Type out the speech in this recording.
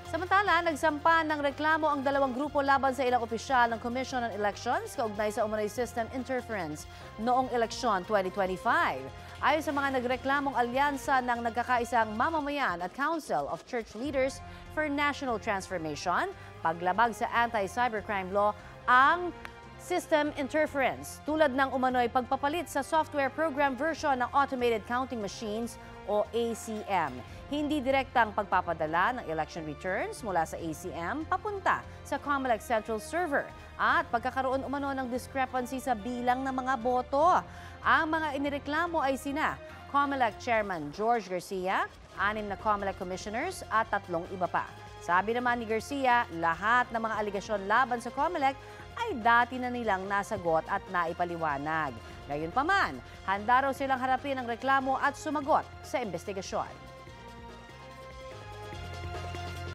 Samantala, nagsampa ng reklamo ang dalawang grupo laban sa ilang opisyal ng Commission on Elections kaugnay sa umano'y system interference noong eleksyon 2025. Ayon sa mga nagreklamong alyansa ng nagkakaisang mamamayan at Council of Church Leaders for National Transformation, paglabag sa anti-cybercrime law ang system interference tulad ng umano'y pagpapalit sa software program version ng automated counting machines o ACM. Hindi direktang pagpapadala ng election returns mula sa ACM papunta sa COMELEC Central Server at pagkakaroon umano ng discrepancy sa bilang ng mga boto. Ang mga inireklamo ay sina COMELEC Chairman George Garcia, 6 na COMELEC Commissioners at 3 iba pa. Sabi naman ni Garcia, lahat ng mga aligasyon laban sa COMELEC ay dati na nilang nasagot at naipaliwanag. Gayunpaman, handa raw silang harapin ang reklamo at sumagot sa investigasyon.